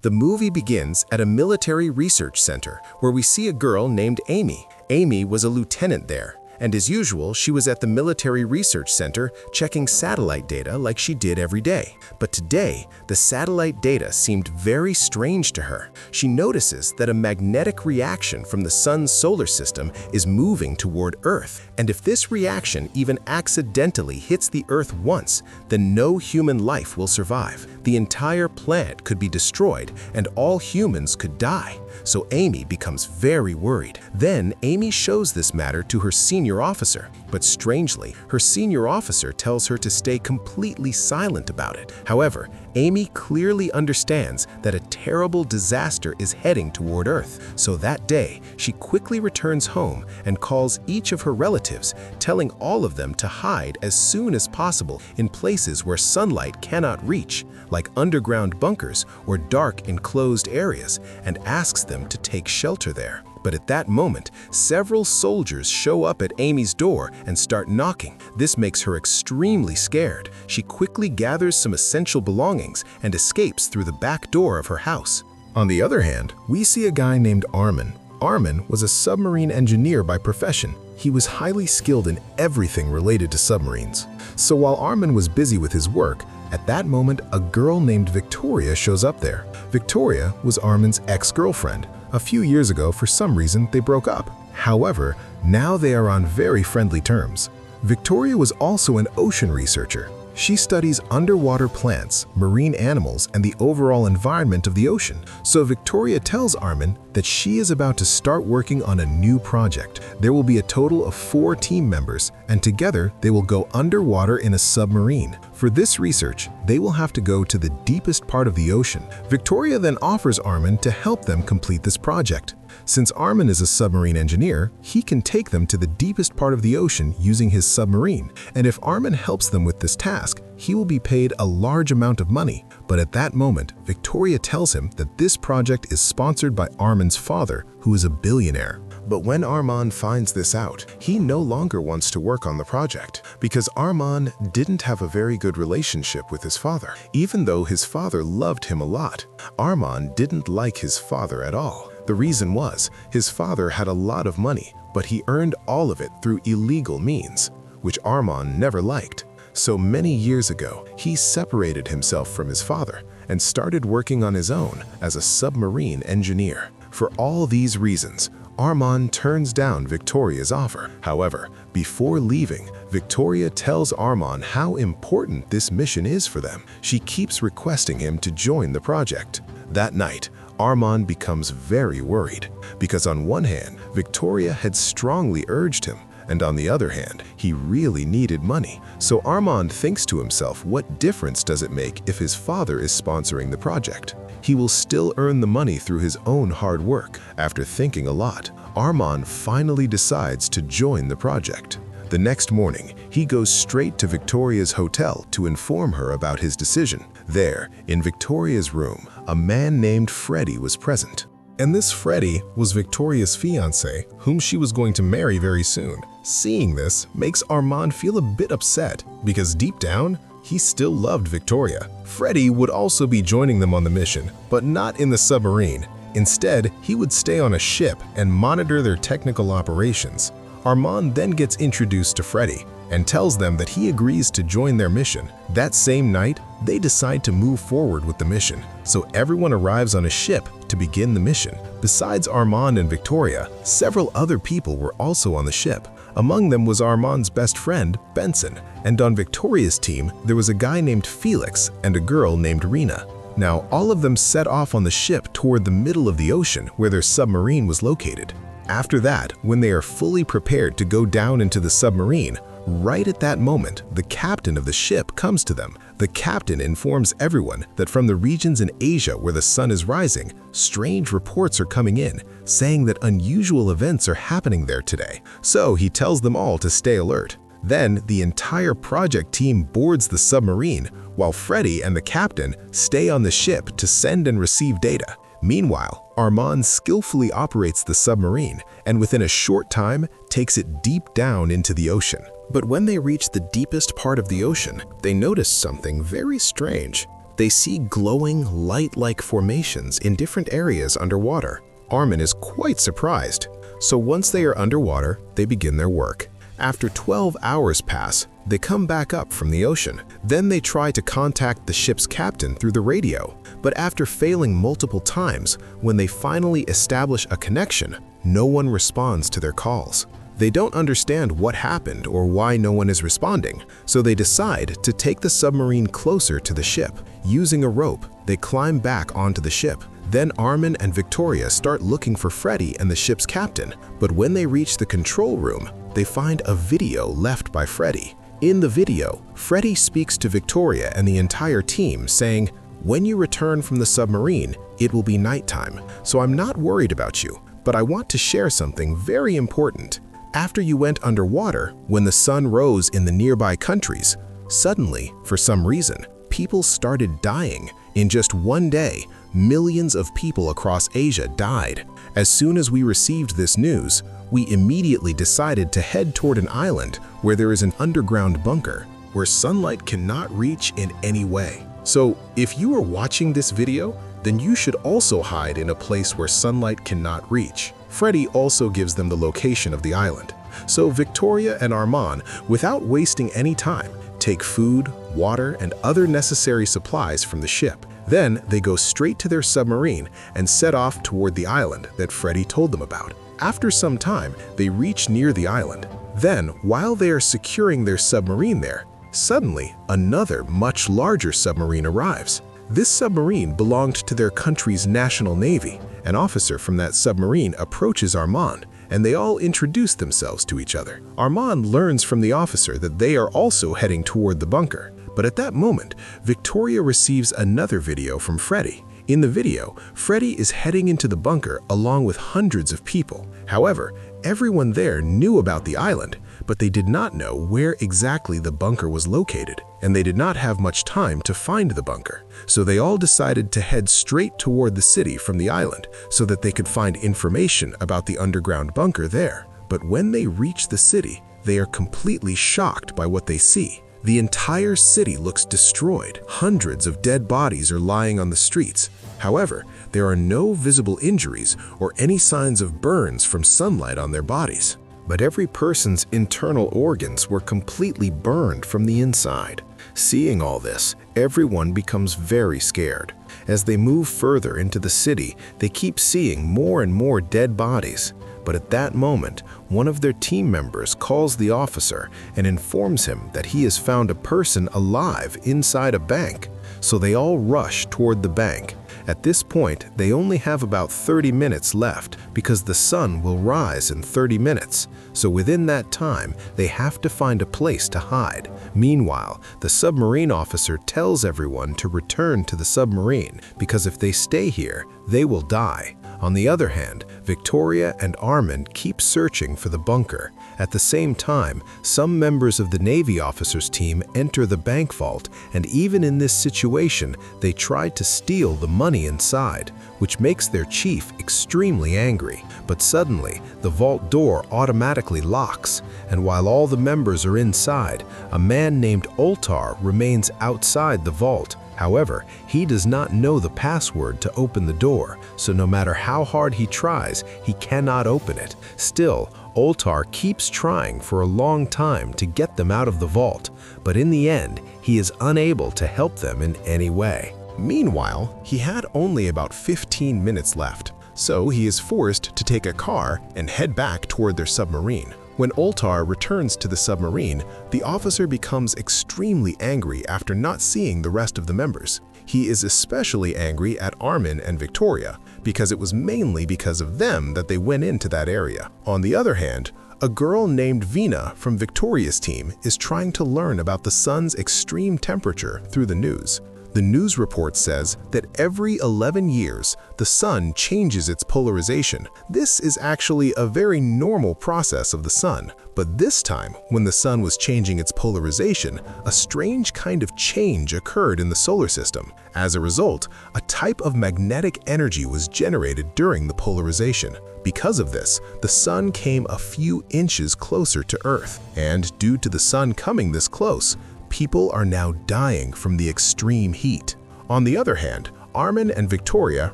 The movie begins at a military research center where we see a girl named Amy. Amy was a lieutenant there, and as usual, she was at the military research center checking satellite data like she did every day. But today, the satellite data seemed very strange to her. She notices that a magnetic reaction from the sun's solar system is moving toward Earth, and if this reaction even accidentally hits the Earth once, then no human life will survive. The entire planet could be destroyed, and all humans could die. So Amy becomes very worried. Then Amy shows this matter to her senior officer, but strangely, her senior officer tells her to stay completely silent about it. However, Amy clearly understands that a terrible disaster is heading toward Earth. So that day, she quickly returns home and calls each of her relatives, telling all of them to hide as soon as possible in places where sunlight cannot reach, like underground bunkers or dark enclosed areas, and asks them to take shelter there. But at that moment, several soldiers show up at Amy's door and start knocking. This makes her extremely scared. She quickly gathers some essential belongings and escapes through the back door of her house. On the other hand, we see a guy named Armin. Armin was a submarine engineer by profession. He was highly skilled in everything related to submarines. So while Armin was busy with his work, at that moment, a girl named Victoria shows up there. Victoria was Armin's ex-girlfriend. A few years ago, for some reason, they broke up. However, now they are on very friendly terms. Victoria was also an ocean researcher. She studies underwater plants, marine animals, and the overall environment of the ocean. So Victoria tells Armin that she is about to start working on a new project. There will be a total of 4 team members, and together they will go underwater in a submarine. For this research, they will have to go to the deepest part of the ocean. Victoria then offers Armin to help them complete this project. Since Armin is a submarine engineer, he can take them to the deepest part of the ocean using his submarine. And if Armin helps them with this task, he will be paid a large amount of money. But at that moment, Victoria tells him that this project is sponsored by Armin's father, who is a billionaire. But when Armin finds this out, he no longer wants to work on the project because Armin didn't have a very good relationship with his father. Even though his father loved him a lot, Armin didn't like his father at all. The reason was, his father had a lot of money, but he earned all of it through illegal means, which Armin never liked. So many years ago, he separated himself from his father and started working on his own as a submarine engineer. For all these reasons, Armin turns down Victoria's offer. However, before leaving, Victoria tells Armin how important this mission is for them. She keeps requesting him to join the project. That night, Armin becomes very worried because on one hand, Victoria had strongly urged him, and on the other hand, he really needed money. So Armin thinks to himself, what difference does it make if his father is sponsoring the project? He will still earn the money through his own hard work. After thinking a lot, Armin finally decides to join the project. The next morning, he goes straight to Victoria's hotel to inform her about his decision. There, in Victoria's room, a man named Freddie was present. And this Freddie was Victoria's fiancé, whom she was going to marry very soon. Seeing this makes Armin feel a bit upset because deep down, he still loved Victoria. Freddie would also be joining them on the mission, but not in the submarine. Instead, he would stay on a ship and monitor their technical operations. Armin then gets introduced to Freddie and tells them that he agrees to join their mission. That same night, they decide to move forward with the mission, so everyone arrives on a ship to begin the mission. Besides Armin and Victoria, several other people were also on the ship. Among them was Armin's best friend, Benson, and on Victoria's team, there was a guy named Felix and a girl named Rena. Now, all of them set off on the ship toward the middle of the ocean where their submarine was located. After that, when they are fully prepared to go down into the submarine, right at that moment, the captain of the ship comes to them. The captain informs everyone that from the regions in Asia where the sun is rising, strange reports are coming in, saying that unusual events are happening there today. So he tells them all to stay alert. Then the entire project team boards the submarine, while Freddie and the captain stay on the ship to send and receive data. Meanwhile, Armin skillfully operates the submarine and within a short time takes it deep down into the ocean. But when they reach the deepest part of the ocean, they notice something very strange. They see glowing, light-like formations in different areas underwater. Armin is quite surprised. So once they are underwater, they begin their work. After 12 hours pass, they come back up from the ocean. Then they try to contact the ship's captain through the radio. But after failing multiple times, when they finally establish a connection, no one responds to their calls. They don't understand what happened or why no one is responding, so they decide to take the submarine closer to the ship. Using a rope, they climb back onto the ship. Then Armin and Victoria start looking for Freddy and the ship's captain, but when they reach the control room, they find a video left by Freddy. In the video, Freddy speaks to Victoria and the entire team saying, "When you return from the submarine, it will be nighttime, so I'm not worried about you, but I want to share something very important. After you went underwater, when the sun rose in the nearby countries, suddenly, for some reason, people started dying. In just one day, millions of people across Asia died. As soon as we received this news, we immediately decided to head toward an island where there is an underground bunker where sunlight cannot reach in any way. So if you are watching this video, then you should also hide in a place where sunlight cannot reach." Freddy also gives them the location of the island. So Victoria and Armand, without wasting any time, take food, water, and other necessary supplies from the ship. Then they go straight to their submarine and set off toward the island that Freddy told them about. After some time, they reach near the island. Then, while they are securing their submarine there, suddenly another much larger submarine arrives. This submarine belonged to their country's national navy. An officer from that submarine approaches Armand, and they all introduce themselves to each other. Armand learns from the officer that they are also heading toward the bunker. But at that moment, Victoria receives another video from Freddy. In the video, Freddy is heading into the bunker along with hundreds of people. However, everyone there knew about the island, but they did not know where exactly the bunker was located, and they did not have much time to find the bunker. So they all decided to head straight toward the city from the island so that they could find information about the underground bunker there. But when they reach the city, they are completely shocked by what they see. The entire city looks destroyed. Hundreds of dead bodies are lying on the streets. However, there are no visible injuries or any signs of burns from sunlight on their bodies. But every person's internal organs were completely burned from the inside. Seeing all this, everyone becomes very scared. As they move further into the city, they keep seeing more and more dead bodies. But at that moment, one of their team members calls the officer and informs him that he has found a person alive inside a bank. So they all rush toward the bank. At this point, they only have about 30 minutes left because the sun will rise in 30 minutes. So within that time, they have to find a place to hide. Meanwhile, the submarine officer tells everyone to return to the submarine because if they stay here, they will die. On the other hand, Victoria and Armin keep searching for the bunker. At the same time, some members of the Navy officers' team enter the bank vault, and even in this situation, they try to steal the money inside, which makes their chief extremely angry. But suddenly, the vault door automatically locks, and while all the members are inside, a man named Oltar remains outside the vault. However, he does not know the password to open the door, so no matter how hard he tries, he cannot open it. Still, Oltar keeps trying for a long time to get them out of the vault, but in the end, he is unable to help them in any way. Meanwhile, he had only about 15 minutes left, so he is forced to take a car and head back toward their submarine. When Oltar returns to the submarine, the officer becomes extremely angry after not seeing the rest of the members. He is especially angry at Armin and Victoria because it was mainly because of them that they went into that area. On the other hand, a girl named Vina from Victoria's team is trying to learn about the sun's extreme temperature through the news. The news report says that every 11 years, the sun changes its polarization. This is actually a very normal process of the sun, but this time, when the sun was changing its polarization, a strange kind of change occurred in the solar system. As a result, a type of magnetic energy was generated during the polarization. Because of this, the sun came a few inches closer to Earth, and due to the sun coming this close, people are now dying from the extreme heat. On the other hand, Armin and Victoria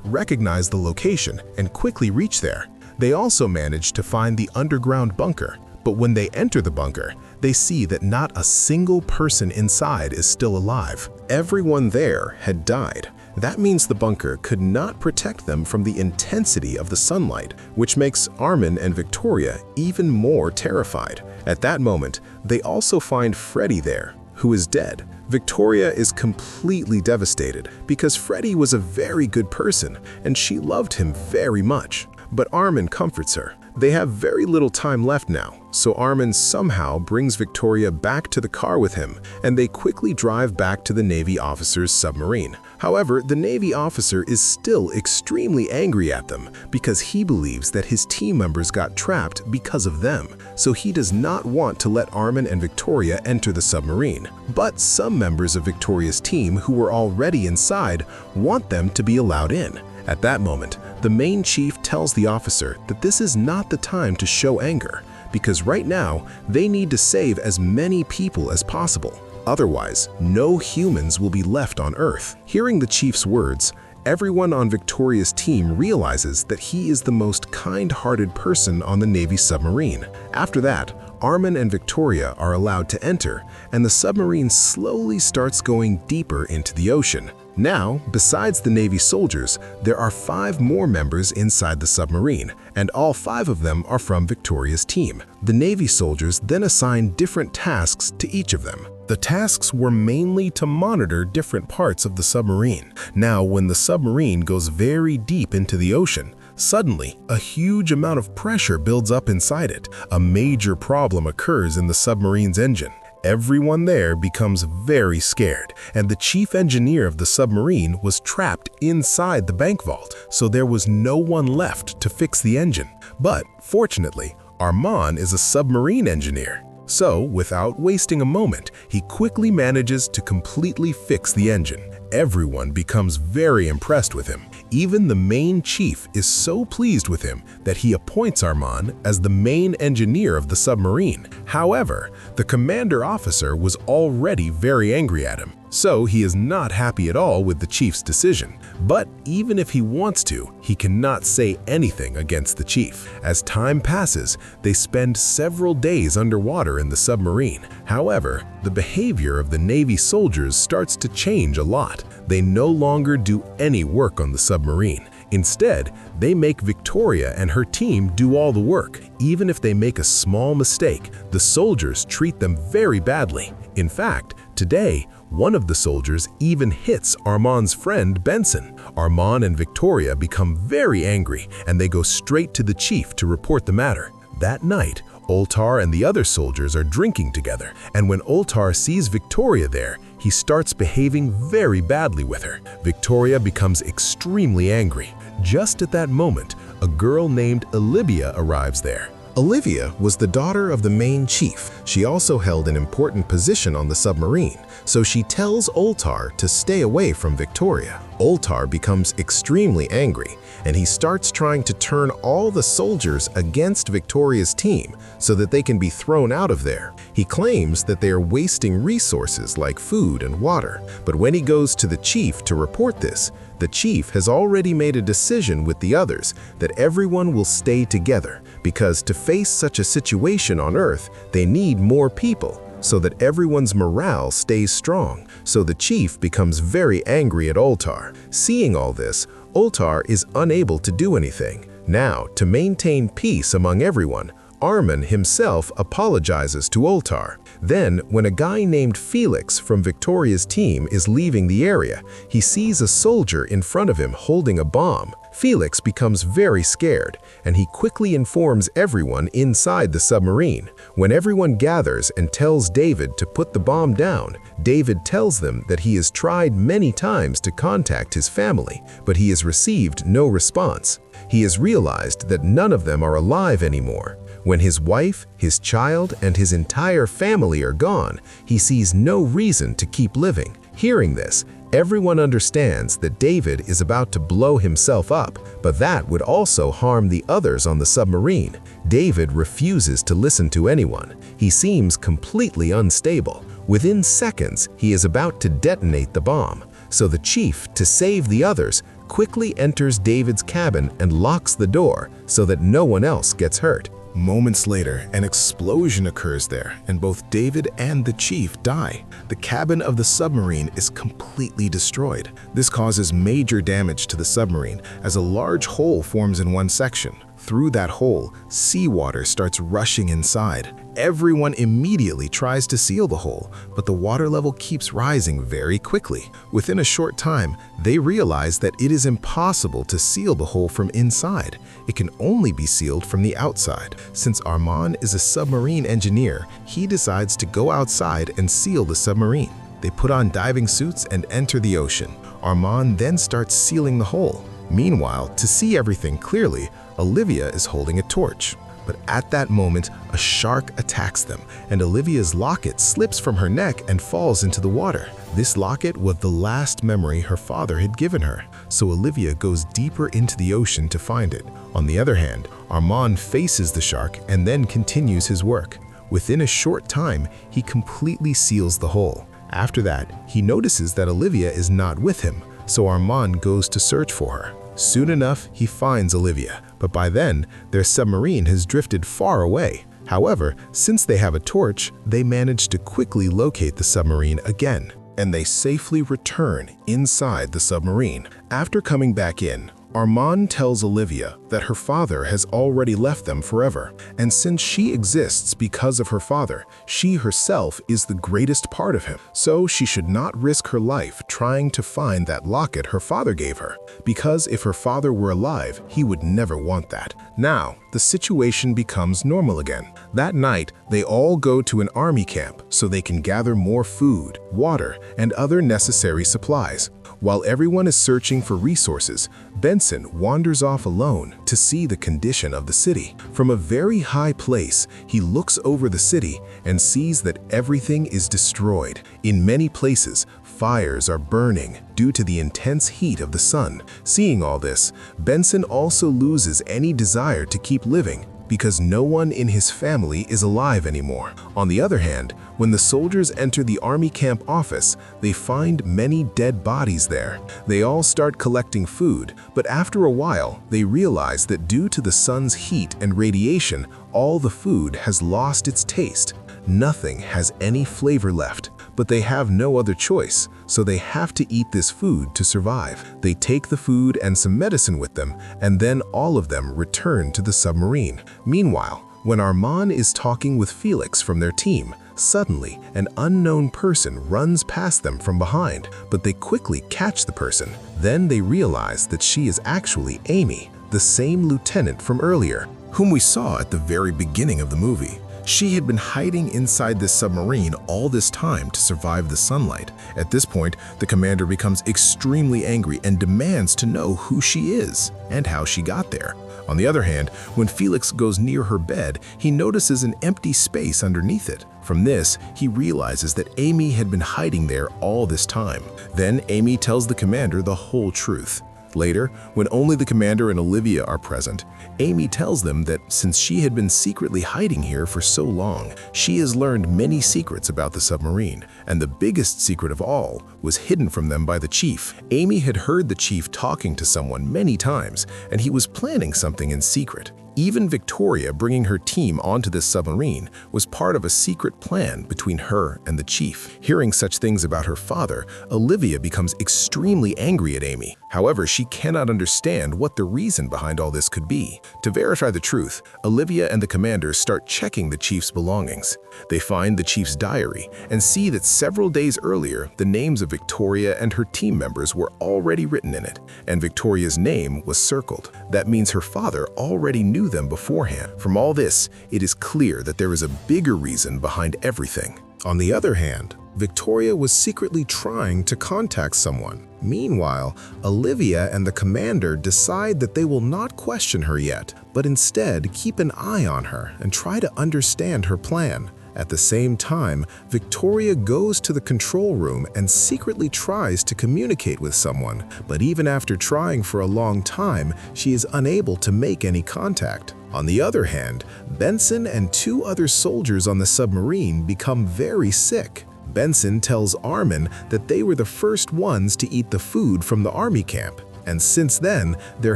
recognize the location and quickly reach there. They also manage to find the underground bunker, but when they enter the bunker, they see that not a single person inside is still alive. Everyone there had died. That means the bunker could not protect them from the intensity of the sunlight, which makes Armin and Victoria even more terrified. At that moment, they also find Freddy there, who is dead. Victoria is completely devastated because Freddy was a very good person and she loved him very much. But Armin comforts her. They have very little time left now, so Armin somehow brings Victoria back to the car with him, and they quickly drive back to the Navy officer's submarine. However, the Navy officer is still extremely angry at them because he believes that his team members got trapped because of them, so he does not want to let Armin and Victoria enter the submarine. But some members of Victoria's team who were already inside want them to be allowed in. At that moment, the main chief tells the officer that this is not the time to show anger, because right now they need to save as many people as possible. Otherwise, no humans will be left on Earth. Hearing the chief's words, everyone on Victoria's team realizes that he is the most kind-hearted person on the Navy submarine. After that, Armin and Victoria are allowed to enter, and the submarine slowly starts going deeper into the ocean. Now, besides the Navy soldiers, there are 5 more members inside the submarine, and all 5 of them are from Victoria's team. The Navy soldiers then assign different tasks to each of them. The tasks were mainly to monitor different parts of the submarine. Now, when the submarine goes very deep into the ocean, suddenly, a huge amount of pressure builds up inside it. A major problem occurs in the submarine's engine. Everyone there becomes very scared, and the chief engineer of the submarine was trapped inside the bank vault, so there was no one left to fix the engine. But fortunately, Armand is a submarine engineer. So, without wasting a moment, he quickly manages to completely fix the engine. Everyone becomes very impressed with him. Even the main chief is so pleased with him that he appoints Armand as the main engineer of the submarine. However, the commander officer was already very angry at him, so he is not happy at all with the chief's decision. But even if he wants to, he cannot say anything against the chief. As time passes, they spend several days underwater in the submarine. However, the behavior of the Navy soldiers starts to change a lot. They no longer do any work on the submarine. Instead, they make Victoria and her team do all the work. Even if they make a small mistake, the soldiers treat them very badly. In fact, today, one of the soldiers even hits Armand's friend Benson. Armand and Victoria become very angry, and they go straight to the chief to report the matter. That night, Oltar and the other soldiers are drinking together, and when Oltar sees Victoria there, he starts behaving very badly with her. Victoria becomes extremely angry. Just at that moment, a girl named Olivia arrives there. Olivia was the daughter of the main chief. She also held an important position on the submarine, so she tells Oltar to stay away from Victoria. Oltar becomes extremely angry, and he starts trying to turn all the soldiers against Victoria's team so that they can be thrown out of there. He claims that they are wasting resources like food and water, but when he goes to the chief to report this, the chief has already made a decision with the others that everyone will stay together, because to face such a situation on Earth, they need more people so that everyone's morale stays strong. So the chief becomes very angry at Oltar. Seeing all this, Oltar is unable to do anything. Now, to maintain peace among everyone, Armin himself apologizes to Oltar. Then, when a guy named Felix from Victoria's team is leaving the area, he sees a soldier in front of him holding a bomb. Felix becomes very scared, and he quickly informs everyone inside the submarine. When everyone gathers and tells David to put the bomb down, David tells them that he has tried many times to contact his family, but he has received no response. He has realized that none of them are alive anymore. When his wife, his child, and his entire family are gone, he sees no reason to keep living. Hearing this, everyone understands that David is about to blow himself up, but that would also harm the others on the submarine. David refuses to listen to anyone. He seems completely unstable. Within seconds, he is about to detonate the bomb. So the chief, to save the others, quickly enters David's cabin and locks the door so that no one else gets hurt. Moments later, an explosion occurs there, and both David and the chief die. The cabin of the submarine is completely destroyed. This causes major damage to the submarine as a large hole forms in one section. Through that hole, seawater starts rushing inside. Everyone immediately tries to seal the hole, but the water level keeps rising very quickly. Within a short time, they realize that it is impossible to seal the hole from inside. It can only be sealed from the outside. Since Armand is a submarine engineer, he decides to go outside and seal the submarine. They put on diving suits and enter the ocean. Armand then starts sealing the hole. Meanwhile, to see everything clearly, Olivia is holding a torch. But at that moment, a shark attacks them, and Olivia's locket slips from her neck and falls into the water. This locket was the last memory her father had given her, so Olivia goes deeper into the ocean to find it. On the other hand, Armand faces the shark and then continues his work. Within a short time, he completely seals the hole. After that, he notices that Olivia is not with him, so Armand goes to search for her. Soon enough, he finds Olivia, but by then, their submarine has drifted far away. However, since they have a torch, they manage to quickly locate the submarine again, and they safely return inside the submarine. After coming back in, Armand tells Olivia that her father has already left them forever, and since she exists because of her father, she herself is the greatest part of him. So she should not risk her life trying to find that locket her father gave her, because if her father were alive, he would never want that. Now, the situation becomes normal again. That night, they all go to an army camp so they can gather more food, water, and other necessary supplies. While everyone is searching for resources, Benson wanders off alone to see the condition of the city. From a very high place, he looks over the city and sees that everything is destroyed. In many places, fires are burning due to the intense heat of the sun. Seeing all this, Benson also loses any desire to keep living because no one in his family is alive anymore. On the other hand, when the soldiers enter the army camp office, they find many dead bodies there. They all start collecting food, but after a while, they realize that due to the sun's heat and radiation, all the food has lost its taste. Nothing has any flavor left, but they have no other choice, so they have to eat this food to survive. They take the food and some medicine with them, and then all of them return to the submarine. Meanwhile, when Armand is talking with Felix from their team, suddenly an unknown person runs past them from behind, but they quickly catch the person. Then they realize that she is actually Amy, the same lieutenant from earlier, whom we saw at the very beginning of the movie. She had been hiding inside this submarine all this time to survive the sunlight. At this point, the commander becomes extremely angry and demands to know who she is and how she got there. On the other hand, when Felix goes near her bed, he notices an empty space underneath it. From this, he realizes that Amy had been hiding there all this time. Then Amy tells the commander the whole truth. Later, when only the commander and Olivia are present, Amy tells them that since she had been secretly hiding here for so long, she has learned many secrets about the submarine, and the biggest secret of all was hidden from them by the chief. Amy had heard the chief talking to someone many times, and he was planning something in secret. Even Victoria bringing her team onto this submarine was part of a secret plan between her and the chief. Hearing such things about her father, Olivia becomes extremely angry at Amy. However, she cannot understand what the reason behind all this could be. To verify the truth, Olivia and the commander start checking the chief's belongings. They find the chief's diary and see that several days earlier, the names of Victoria and her team members were already written in it, and Victoria's name was circled. That means her father already knew them beforehand. From all this, it is clear that there is a bigger reason behind everything. On the other hand, Victoria was secretly trying to contact someone. Meanwhile, Olivia and the commander decide that they will not question her yet, but instead keep an eye on her and try to understand her plan. At the same time, Victoria goes to the control room and secretly tries to communicate with someone, but even after trying for a long time, she is unable to make any contact. On the other hand, Benson and two other soldiers on the submarine become very sick. Benson tells Armin that they were the first ones to eat the food from the army camp, and since then, their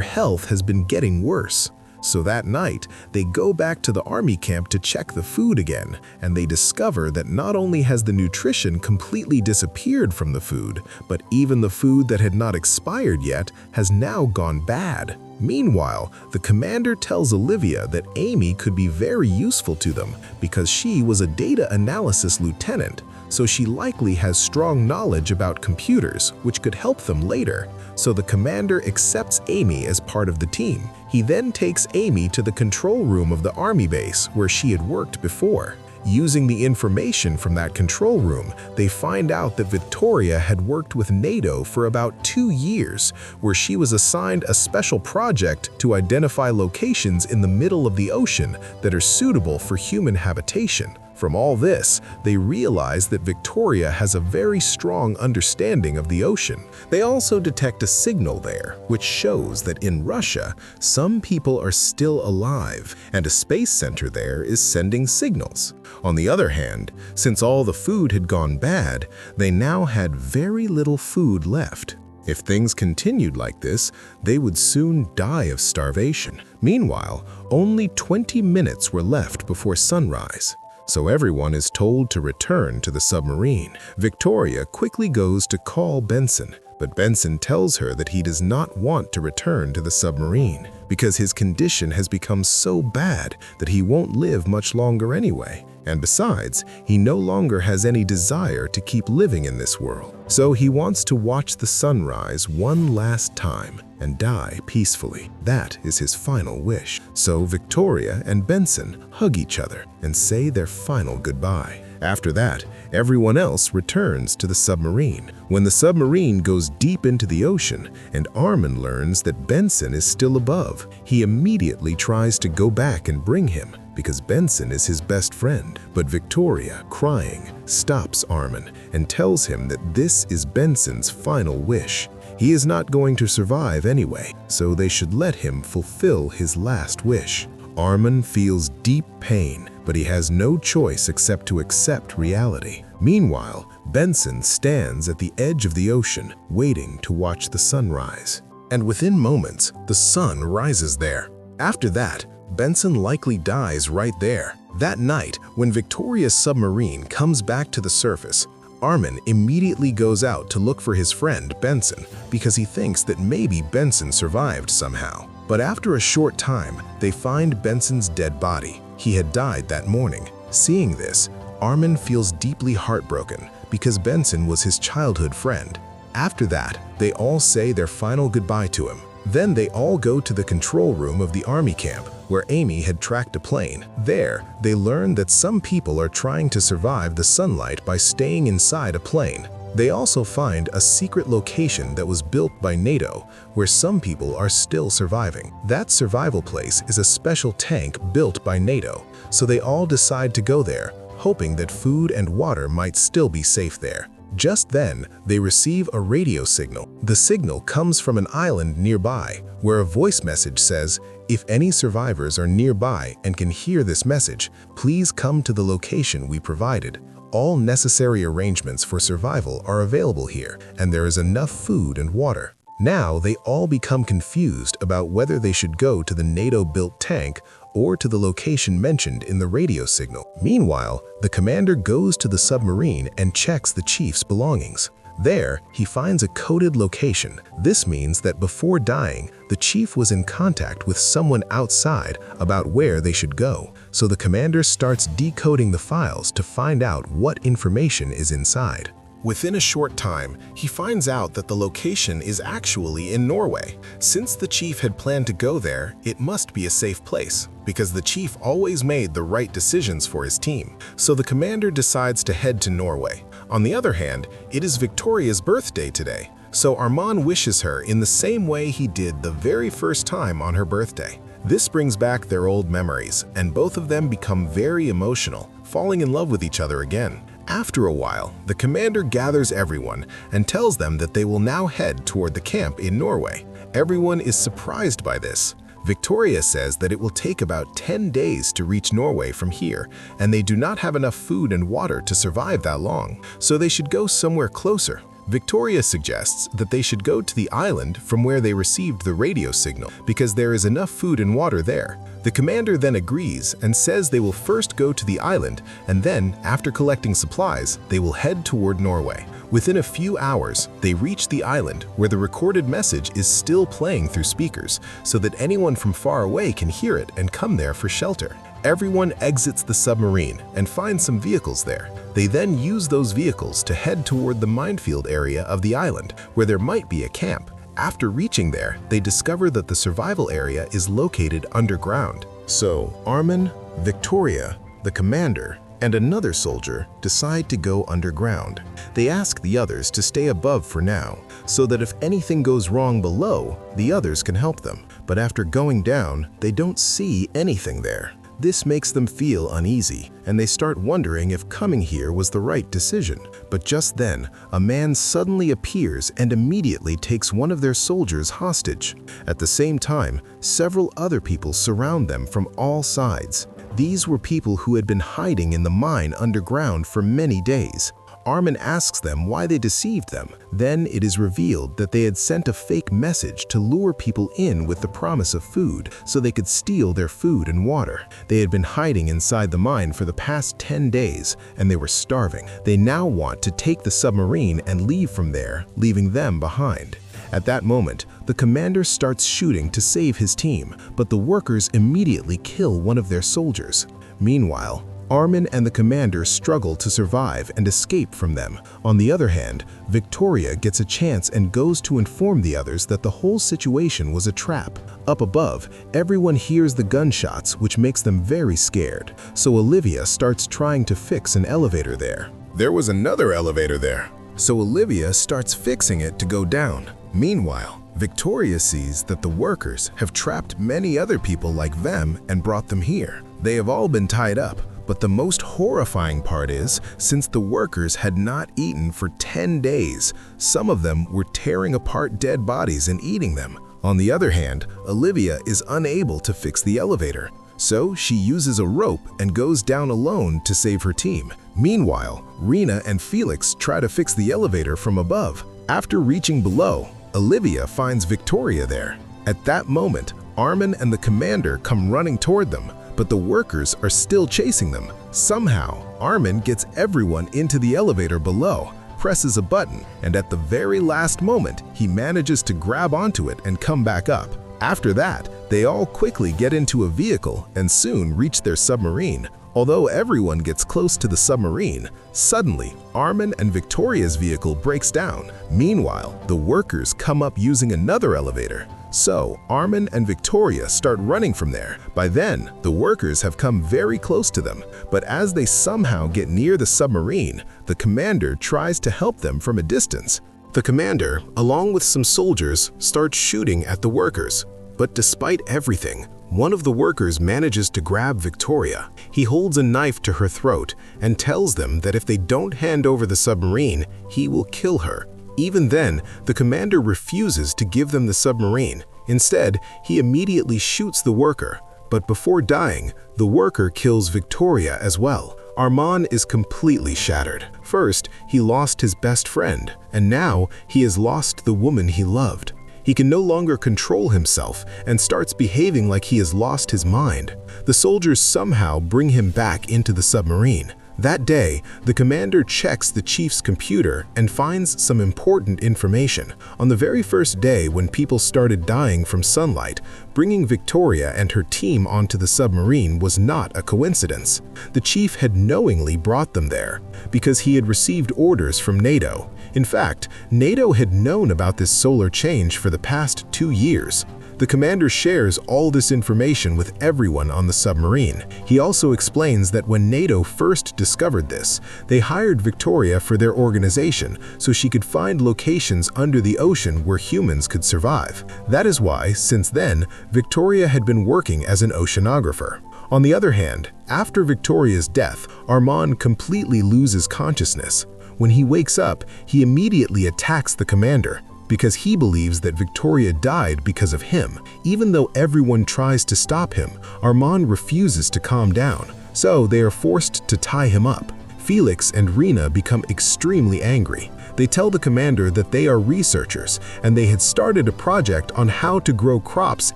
health has been getting worse. So that night, they go back to the army camp to check the food again, and they discover that not only has the nutrition completely disappeared from the food, but even the food that had not expired yet has now gone bad. Meanwhile, the commander tells Olivia that Amy could be very useful to them because she was a data analysis lieutenant, so she likely has strong knowledge about computers, which could help them later. So the commander accepts Amy as part of the team. He then takes Amy to the control room of the army base where she had worked before. Using the information from that control room, they find out that Victoria had worked with NATO for about 2 years, where she was assigned a special project to identify locations in the middle of the ocean that are suitable for human habitation. From all this, they realize that Victoria has a very strong understanding of the ocean. They also detect a signal there, which shows that in Russia, some people are still alive, and a space center there is sending signals. On the other hand, since all the food had gone bad, they now had very little food left. If things continued like this, they would soon die of starvation. Meanwhile, only 20 minutes were left before sunrise. So everyone is told to return to the submarine. Victoria quickly goes to call Benson, but Benson tells her that he does not want to return to the submarine because his condition has become so bad that he won't live much longer anyway. And besides, he no longer has any desire to keep living in this world. So he wants to watch the sunrise one last time and die peacefully. That is his final wish. So Victoria and Benson hug each other and say their final goodbye. After that, everyone else returns to the submarine. When the submarine goes deep into the ocean and Armin learns that Benson is still above, he immediately tries to go back and bring him because Benson is his best friend. But Victoria, crying, stops Armin and tells him that this is Benson's final wish. He is not going to survive anyway, so they should let him fulfill his last wish. Armin feels deep pain, but he has no choice except to accept reality. Meanwhile, Benson stands at the edge of the ocean, waiting to watch the sunrise. And within moments, the sun rises there. After that, Benson likely dies right there. That night, when Victoria's submarine comes back to the surface, Armin immediately goes out to look for his friend Benson because he thinks that maybe Benson survived somehow. But after a short time, they find Benson's dead body. He had died that morning. Seeing this, Armin feels deeply heartbroken because Benson was his childhood friend. After that, they all say their final goodbye to him. Then they all go to the control room of the army camp, where Amy had tracked a plane. There, they learn that some people are trying to survive the sunlight by staying inside a plane. They also find a secret location that was built by NATO, where some people are still surviving. That survival place is a special tank built by NATO, so they all decide to go there, hoping that food and water might still be safe there. Just then, they receive a radio signal. The signal comes from an island nearby, where a voice message says, "If any survivors are nearby and can hear this message, please come to the location we provided. All necessary arrangements for survival are available here, and there is enough food and water." Now, they all become confused about whether they should go to the NATO-built tank or to the location mentioned in the radio signal. Meanwhile, the commander goes to the submarine and checks the chief's belongings. There, he finds a coded location. This means that before dying, the chief was in contact with someone outside about where they should go. So the commander starts decoding the files to find out what information is inside. Within a short time, he finds out that the location is actually in Norway. Since the chief had planned to go there, it must be a safe place, because the chief always made the right decisions for his team. So the commander decides to head to Norway. On the other hand, it is Victoria's birthday today, so Armand wishes her in the same way he did the very first time on her birthday. This brings back their old memories, and both of them become very emotional, falling in love with each other again. After a while, the commander gathers everyone and tells them that they will now head toward the camp in Norway. Everyone is surprised by this. Victoria says that it will take about 10 days to reach Norway from here, and they do not have enough food and water to survive that long, so they should go somewhere closer. Victoria suggests that they should go to the island from where they received the radio signal because there is enough food and water there. The commander then agrees and says they will first go to the island, and then, after collecting supplies, they will head toward Norway. Within a few hours, they reach the island where the recorded message is still playing through speakers so that anyone from far away can hear it and come there for shelter. Everyone exits the submarine and finds some vehicles there. They then use those vehicles to head toward the minefield area of the island, where there might be a camp. After reaching there, they discover that the survival area is located underground. So Armin, Victoria, the commander, and another soldier decide to go underground. They ask the others to stay above for now, so that if anything goes wrong below, the others can help them. But after going down, they don't see anything there. This makes them feel uneasy, and they start wondering if coming here was the right decision. But just then, a man suddenly appears and immediately takes one of their soldiers hostage. At the same time, several other people surround them from all sides. These were people who had been hiding in the mine underground for many days. Armin asks them why they deceived them. Then it is revealed that they had sent a fake message to lure people in with the promise of food so they could steal their food and water. They had been hiding inside the mine for the past 10 days and they were starving. They now want to take the submarine and leave from there, leaving them behind. At that moment, the commander starts shooting to save his team, but the workers immediately kill one of their soldiers. Meanwhile, Armin and the commander struggle to survive and escape from them. On the other hand, Victoria gets a chance and goes to inform the others that the whole situation was a trap. Up above, everyone hears the gunshots, which makes them very scared. So Olivia starts trying to fix an elevator there. There was another elevator there. So Olivia starts fixing it to go down. Meanwhile, Victoria sees that the workers have trapped many other people like them and brought them here. They have all been tied up. But the most horrifying part is, since the workers had not eaten for 10 days, some of them were tearing apart dead bodies and eating them. On the other hand, Olivia is unable to fix the elevator, so she uses a rope and goes down alone to save her team. Meanwhile, Rena and Felix try to fix the elevator from above. After reaching below, Olivia finds Victoria there. At that moment, Armin and the commander come running toward them, but the workers are still chasing them. Somehow, Armin gets everyone into the elevator below, presses a button, and at the very last moment, he manages to grab onto it and come back up. After that, they all quickly get into a vehicle and soon reach their submarine. Although everyone gets close to the submarine, suddenly, Armin and Victoria's vehicle breaks down. Meanwhile, the workers come up using another elevator. So, Armin and Victoria start running from there. By then, the workers have come very close to them, but as they somehow get near the submarine, the commander tries to help them from a distance. The commander, along with some soldiers, starts shooting at the workers. But despite everything, one of the workers manages to grab Victoria. He holds a knife to her throat and tells them that if they don't hand over the submarine, he will kill her. Even then, the commander refuses to give them the submarine. Instead, he immediately shoots the worker. But before dying, the worker kills Victoria as well. Armand is completely shattered. First, he lost his best friend, and now he has lost the woman he loved. He can no longer control himself and starts behaving like he has lost his mind. The soldiers somehow bring him back into the submarine. That day, the commander checks the chief's computer and finds some important information. On the very first day when people started dying from sunlight, bringing Victoria and her team onto the submarine was not a coincidence. The chief had knowingly brought them there because he had received orders from NATO. In fact, NATO had known about this solar change for the past 2 years. The commander shares all this information with everyone on the submarine. He also explains that when NATO first discovered this, they hired Victoria for their organization so she could find locations under the ocean where humans could survive. That is why, since then, Victoria had been working as an oceanographer. On the other hand, after Victoria's death, Armand completely loses consciousness. When he wakes up, he immediately attacks the commander. because he believes that Victoria died because of him. Even though everyone tries to stop him, Armand refuses to calm down, so they are forced to tie him up. Felix and Rena become extremely angry. They tell the commander that they are researchers and they had started a project on how to grow crops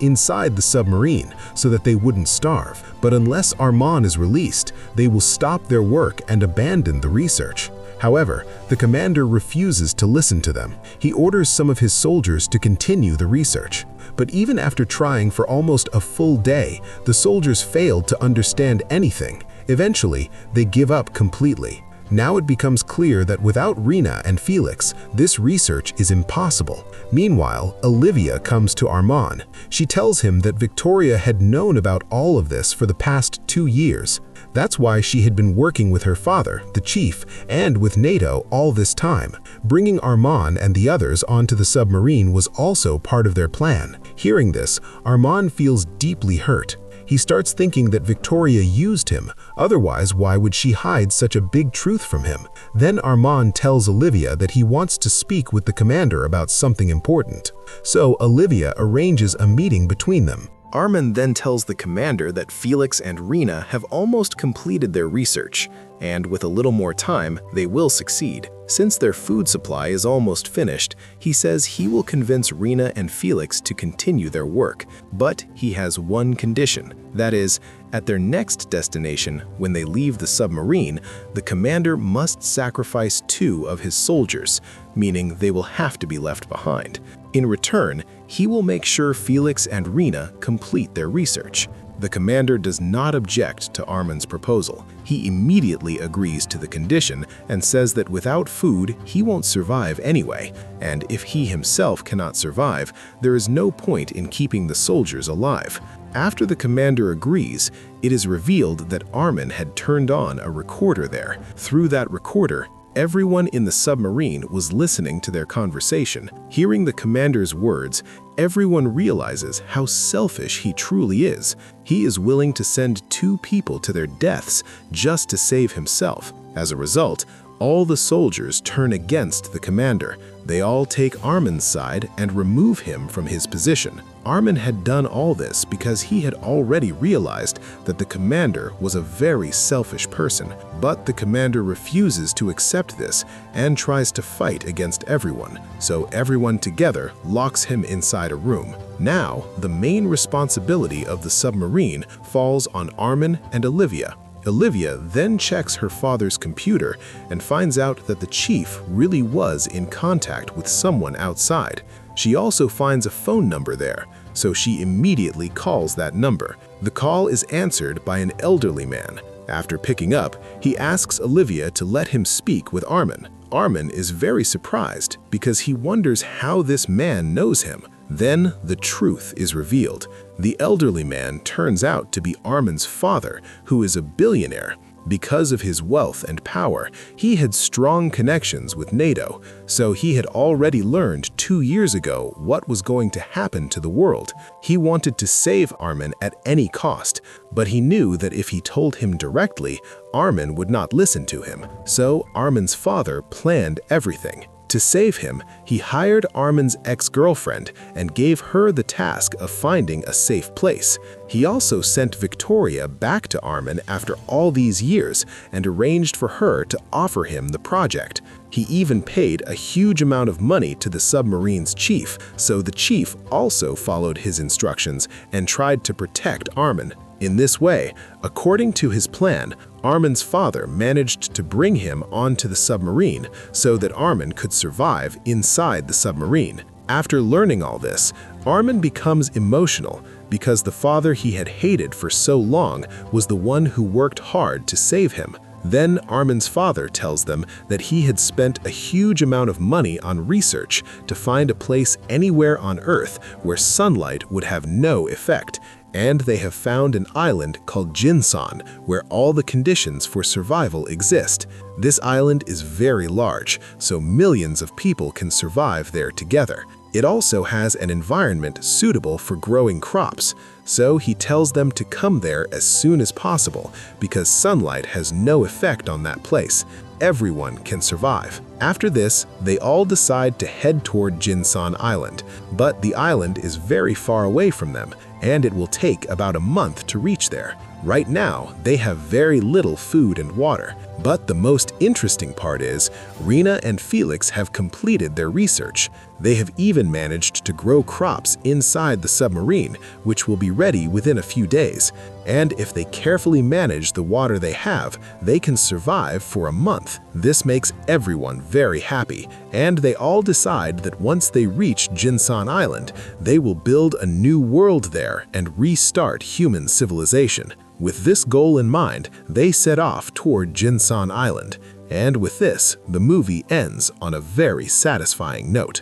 inside the submarine so that they wouldn't starve. But unless Armand is released, they will stop their work and abandon the research. However, the commander refuses to listen to them. He orders some of his soldiers to continue the research. But even after trying for almost a full day, the soldiers failed to understand anything. Eventually, they give up completely. Now it becomes clear that without Rena and Felix, this research is impossible. Meanwhile, Olivia comes to Armand. She tells him that Victoria had known about all of this for the past 2 years. That's why she had been working with her father, the chief, and with NATO all this time. Bringing Armand and the others onto the submarine was also part of their plan. Hearing this, Armand feels deeply hurt. He starts thinking that Victoria used him, otherwise why would she hide such a big truth from him? Then Armand tells Olivia that he wants to speak with the commander about something important. So Olivia arranges a meeting between them. Armand then tells the commander that Felix and Rena have almost completed their research, and with a little more time, they will succeed. Since their food supply is almost finished, he says he will convince Rena and Felix to continue their work, but he has one condition. That is, at their next destination, when they leave the submarine, the commander must sacrifice 2 of his soldiers, meaning they will have to be left behind. In return, he will make sure Felix and Rena complete their research. The commander does not object to Armand's proposal. He immediately agrees to the condition and says that without food, he won't survive anyway, and if he himself cannot survive, there is no point in keeping the soldiers alive. After the commander agrees, it is revealed that Armand had turned on a recorder there. Through that recorder, everyone in the submarine was listening to their conversation. Hearing the commander's words, everyone realizes how selfish he truly is. He is willing to send 2 people to their deaths just to save himself. As a result, all the soldiers turn against the commander. They all take Armand's side and remove him from his position. Armand had done all this because he had already realized that the commander was a very selfish person. But the commander refuses to accept this and tries to fight against everyone, so everyone together locks him inside a room. Now, the main responsibility of the submarine falls on Armand and Olivia. Olivia then checks her father's computer and finds out that the chief really was in contact with someone outside. She also finds a phone number there, so she immediately calls that number. The call is answered by an elderly man. After picking up, he asks Olivia to let him speak with Armand. Armand is very surprised because he wonders how this man knows him. Then the truth is revealed. The elderly man turns out to be Armand's father, who is a billionaire. Because of his wealth and power, he had strong connections with NATO, so he had already learned 2 years ago what was going to happen to the world. He wanted to save Armand at any cost, but he knew that if he told him directly, Armand would not listen to him. So Armand's father planned everything. To save him, he hired Armand's ex-girlfriend and gave her the task of finding a safe place. He also sent Victoria back to Armand after all these years and arranged for her to offer him the project. He even paid a huge amount of money to the submarine's chief, so the chief also followed his instructions and tried to protect Armand. In this way, according to his plan, Armand's father managed to bring him onto the submarine so that Armand could survive inside the submarine. After learning all this, Armand becomes emotional because the father he had hated for so long was the one who worked hard to save him. Then Armand's father tells them that he had spent a huge amount of money on research to find a place anywhere on Earth where sunlight would have no effect, and they have found an island called Jinsan where all the conditions for survival exist. This island is very large, so millions of people can survive there together. It also has an environment suitable for growing crops, so he tells them to come there as soon as possible because sunlight has no effect on that place. everyone can survive. After this, they all decide to head toward Jinsan Island, but the island is very far away from them, and it will take about a month to reach there. Right now, they have very little food and water. But the most interesting part is, Rena and Felix have completed their research. They have even managed to grow crops inside the submarine, which will be ready within a few days. And if they carefully manage the water they have, they can survive for a month. This makes everyone very happy, and they all decide that once they reach Jinsan Island, they will build a new world there and restart human civilization. With this goal in mind, they set off toward Jinsan Island. And with this, the movie ends on a very satisfying note.